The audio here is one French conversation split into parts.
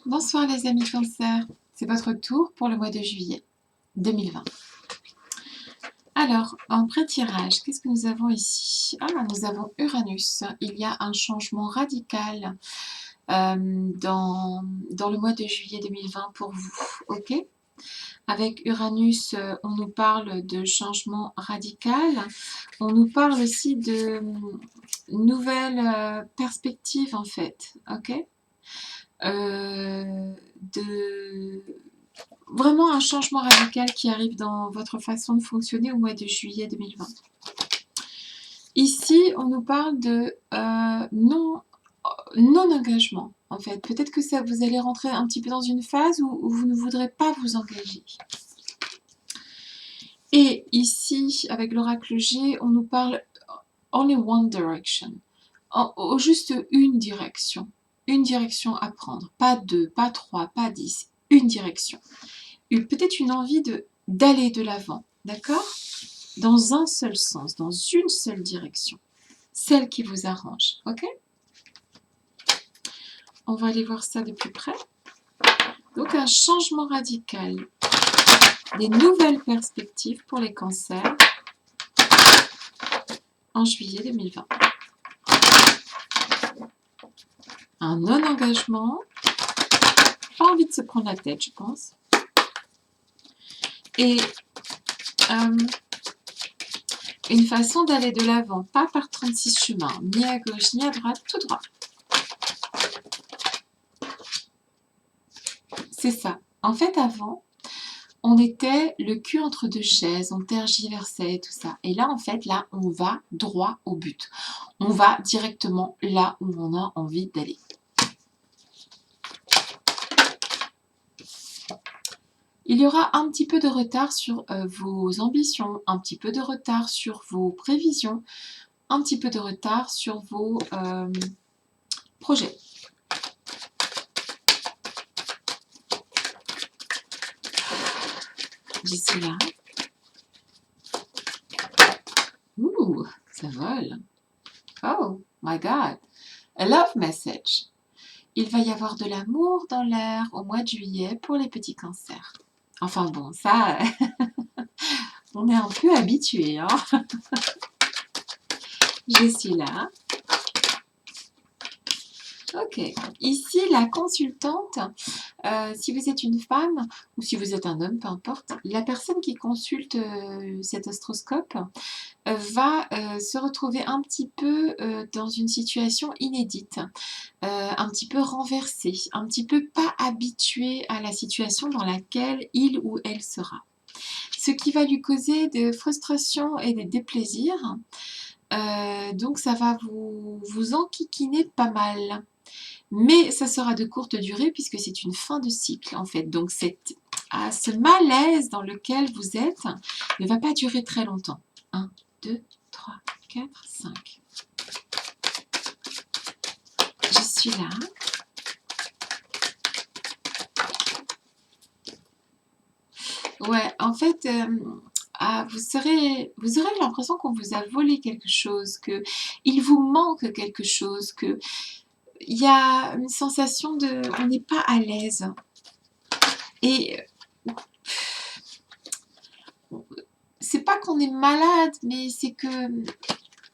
Bonsoir les amis Cancer, c'est votre tour pour le mois de juillet 2020. Alors, en pré-tirage, qu'est-ce que nous avons ici? Nous avons Uranus. Il y a un changement radical dans le mois de juillet 2020 pour vous, ok? Avec Uranus, on nous parle de changement radical. On nous parle aussi de nouvelles perspectives en fait, ok? De vraiment un changement radical qui arrive dans votre façon de fonctionner au mois de juillet 2020. Ici, on nous parle de non-engagement, en fait. Peut-être que ça, vous allez rentrer un petit peu dans une phase où vous ne voudrez pas vous engager. Et ici, avec l'oracle G, on nous parle only one direction. Juste une direction à prendre. Pas deux, pas trois, pas 10. Une direction. Peut-être une envie d'aller de l'avant, d'accord? Dans un seul sens, dans une seule direction. Celle qui vous arrange, ok? On va aller voir ça de plus près. Donc un changement radical. Des nouvelles perspectives pour les cancers en juillet 2020. Un non-engagement. Pas envie de se prendre la tête, je pense. Et une façon d'aller de l'avant, pas par 36 chemins, ni à gauche, ni à droite, tout droit. C'est ça. En fait, avant, on était le cul entre deux chaises, on tergiversait, tout ça. Et là, en fait, là, on va droit au but. On va directement là où on a envie d'aller. Il y aura un petit peu de retard sur vos ambitions, un petit peu de retard sur vos prévisions, un petit peu de retard sur vos projets. J'y suis là. Ouh, ça vole. Oh my God. A love message. Il va y avoir de l'amour dans l'air au mois de juillet pour les petits cancers. Enfin bon, ça, on est un peu habitué, hein. Je suis là. Ok. Ici, la consultante, si vous êtes une femme ou si vous êtes un homme, peu importe, la personne qui consulte cet astroscope va se retrouver un petit peu dans une situation inédite, un petit peu renversée, un petit peu pas habituée à la situation dans laquelle il ou elle sera. Ce qui va lui causer des frustrations et des déplaisirs. Donc ça va vous enquiquiner pas mal. Mais ça sera de courte durée puisque c'est une fin de cycle en fait. Donc ce malaise dans lequel vous êtes ne va pas durer très longtemps. 1, 2, 3, 4, 5. Je suis là. Ouais, en fait, vous aurez l'impression qu'on vous a volé quelque chose, qu'il vous manque quelque chose, qu'il y a une sensation de... on n'est pas à l'aise. Et c'est pas qu'on est malade, mais c'est que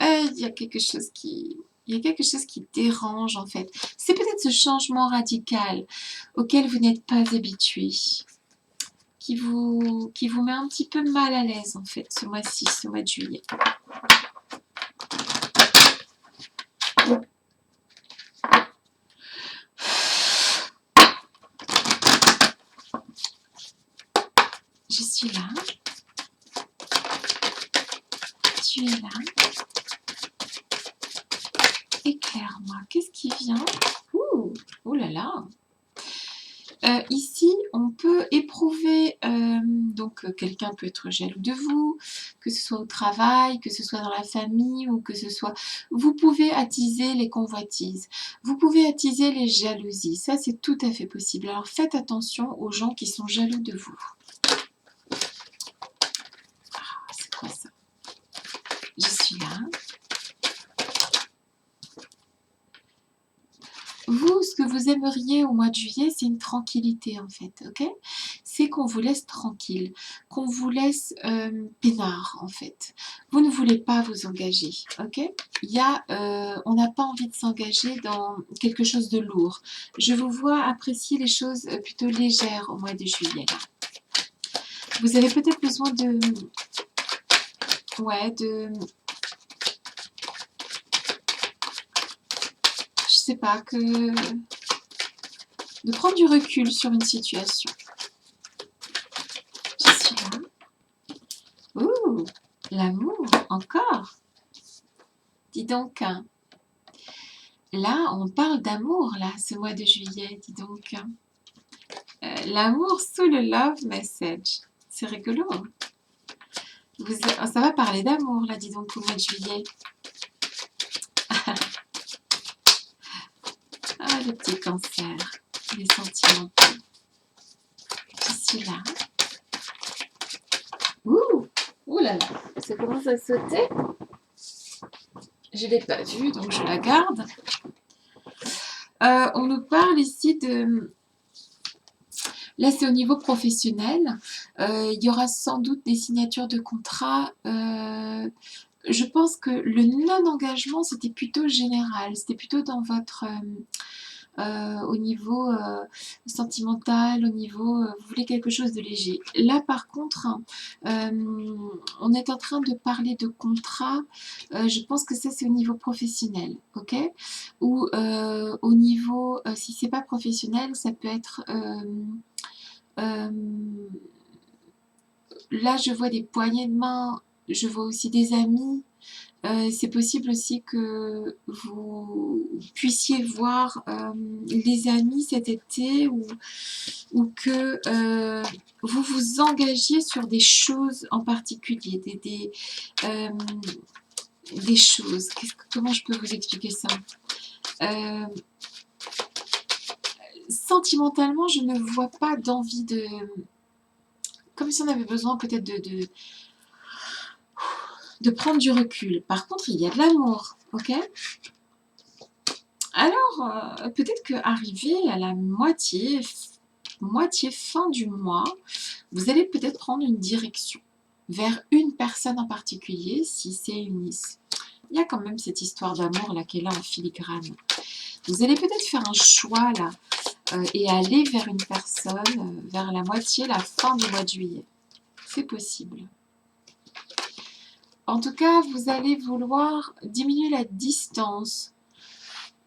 il y a quelque chose qui... il y a quelque chose qui dérange en fait. C'est peut-être ce changement radical auquel vous n'êtes pas habitué, qui vous met un petit peu mal à l'aise en fait ce mois-ci, ce mois de juillet. Je suis là. Tu es là. Éclaire-moi. Qu'est-ce qui vient? Ouh là là. Ici, on peut éprouver, donc quelqu'un peut être jaloux de vous, que ce soit au travail, que ce soit dans la famille ou que ce soit... Vous pouvez attiser les convoitises, vous pouvez attiser les jalousies, ça c'est tout à fait possible. Alors faites attention aux gens qui sont jaloux de vous. C'est quoi ça? Je suis là. Vous, ce que vous aimeriez au mois de juillet, c'est une tranquillité en fait, ok? C'est qu'on vous laisse tranquille, qu'on vous laisse peinard en fait. Vous ne voulez pas vous engager, ok? On n'a pas envie de s'engager dans quelque chose de lourd. Je vous vois apprécier les choses plutôt légères au mois de juillet. Vous avez peut-être besoin de... Ouais, je sais pas, de prendre du recul sur une situation. Je suis là. Ouh, l'amour, encore. Dis donc, hein. Là, on parle d'amour, là, ce mois de juillet, dis donc. L'amour sous le love message. C'est rigolo. Hein. Ça va parler d'amour, là, dis donc, au mois de juillet. Ah, le petit cancer, les sentiments. Je suis là. Ouh, ouh là là, ça commence à sauter. Je ne l'ai pas vue, donc je la garde. On nous parle ici de... Là, c'est au niveau professionnel. Il y aura sans doute des signatures de contrats. Je pense que le non-engagement, c'était plutôt général. C'était plutôt dans votre... au niveau sentimental, au niveau... vous voulez quelque chose de léger. Là, par contre, on est en train de parler de contrat. Je pense que ça, c'est au niveau professionnel, ok? Ou au niveau... si c'est pas professionnel, ça peut être... là, je vois des poignées de main, je vois aussi des amis. C'est possible aussi que vous puissiez voir les amis cet été ou que vous vous engagiez sur des choses en particulier, des choses. Comment je peux vous expliquer ça sentimentalement, je ne vois pas d'envie de... Comme si on avait besoin peut-être de prendre du recul. Par contre, il y a de l'amour, ok? Alors, peut-être qu'arrivé à la moitié fin du mois, vous allez peut-être prendre une direction vers une personne en particulier, si c'est une... Il y a quand même cette histoire d'amour là qui est là en filigrane. Vous allez peut-être faire un choix là et aller vers une personne vers la moitié, la fin du mois de juillet. C'est possible. En tout cas, vous allez vouloir diminuer la distance,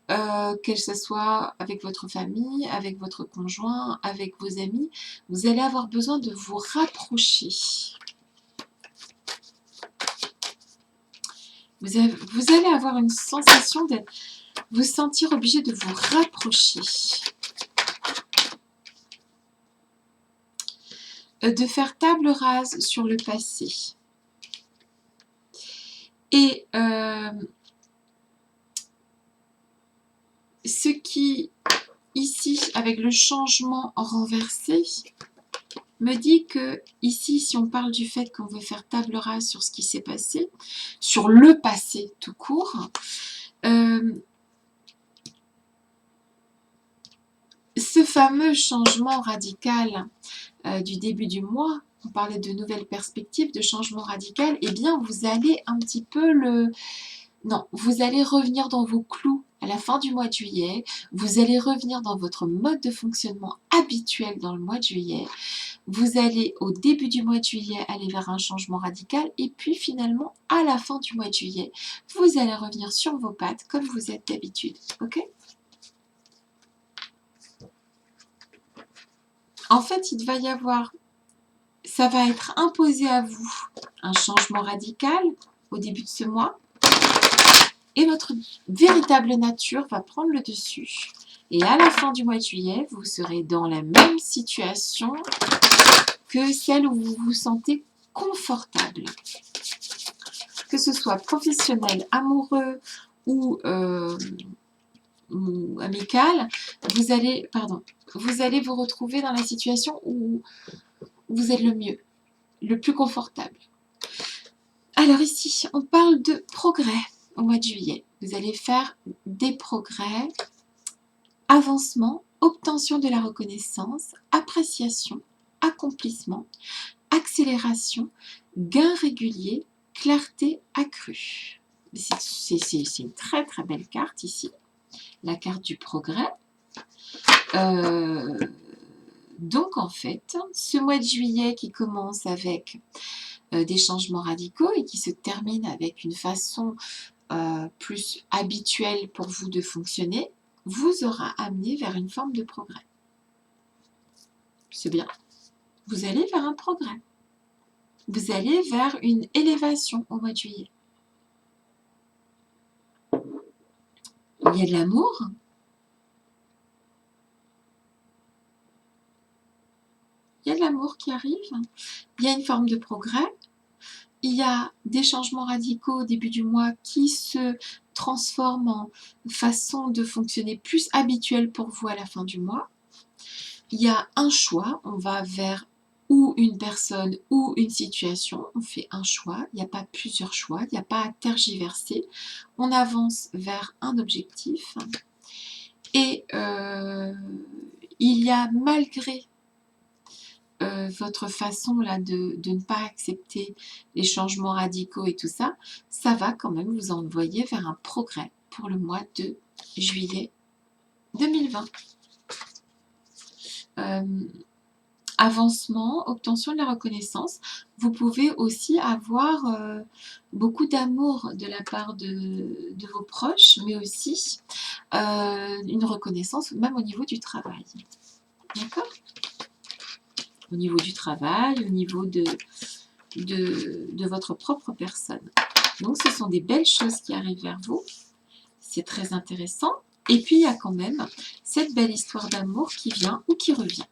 qu'elle ce soit avec votre famille, avec votre conjoint, avec vos amis. Vous allez avoir besoin de vous rapprocher. Vous allez avoir une sensation de vous sentir obligé de vous rapprocher. De faire table rase sur le passé. Et ce qui, ici, avec le changement renversé, me dit que, ici, si on parle du fait qu'on veut faire table rase sur ce qui s'est passé, sur le passé tout court, ce fameux changement radical du début du mois, on parlait de nouvelles perspectives, de changement radical, eh bien, vous allez un petit peu le... Non, vous allez revenir dans vos clous à la fin du mois de juillet, vous allez revenir dans votre mode de fonctionnement habituel dans le mois de juillet, vous allez au début du mois de juillet aller vers un changement radical et puis finalement à la fin du mois de juillet, vous allez revenir sur vos pattes comme vous êtes d'habitude, ok? En fait, il va y avoir, ça va être imposé à vous un changement radical au début de ce mois et votre véritable nature va prendre le dessus. Et à la fin du mois de juillet, vous serez dans la même situation que celle où vous vous sentez confortable. Que ce soit professionnel, amoureux ou amical, vous allez vous retrouver dans la situation où vous êtes le mieux, le plus confortable. Alors ici, on parle de progrès au mois de juillet. Vous allez faire des progrès avancement, obtention de la reconnaissance, appréciation, accomplissement, accélération, gain régulier, clarté accrue. C'est une très très belle carte ici, la carte du progrès. Donc en fait, ce mois de juillet qui commence avec des changements radicaux et qui se termine avec une façon plus habituelle pour vous de fonctionner, vous aura amené vers une forme de progrès. C'est bien. Vous allez vers un progrès. Vous allez vers une élévation au mois de juillet. Il y a de l'amour. Il y a de l'amour qui arrive. Il y a une forme de progrès. Il y a des changements radicaux au début du mois qui se transforment en façon de fonctionner plus habituelle pour vous à la fin du mois. Il y a un choix, on va vers ou une personne ou une situation, on fait un choix, il n'y a pas plusieurs choix, il n'y a pas à tergiverser, on avance vers un objectif et il y a malgré votre façon là de ne pas accepter les changements radicaux et tout ça, ça va quand même vous envoyer vers un progrès pour le mois de juillet 2020. Avancement, obtention de la reconnaissance. Vous pouvez aussi avoir beaucoup d'amour de la part de vos proches, mais aussi une reconnaissance même au niveau du travail. D'accord ? Au niveau du travail, au niveau de votre propre personne. Donc ce sont des belles choses qui arrivent vers vous. C'est très intéressant. Et puis il y a quand même cette belle histoire d'amour qui vient ou qui revient.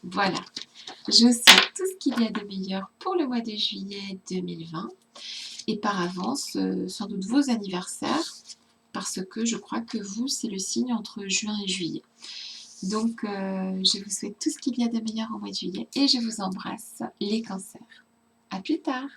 Voilà. Je vous souhaite tout ce qu'il y a de meilleur pour le mois de juillet 2020. Et par avance, sans doute vos anniversaires, parce que je crois que vous, c'est le signe entre juin et juillet. Donc, je vous souhaite tout ce qu'il y a de meilleur au mois de juillet et je vous embrasse les cancers. À plus tard!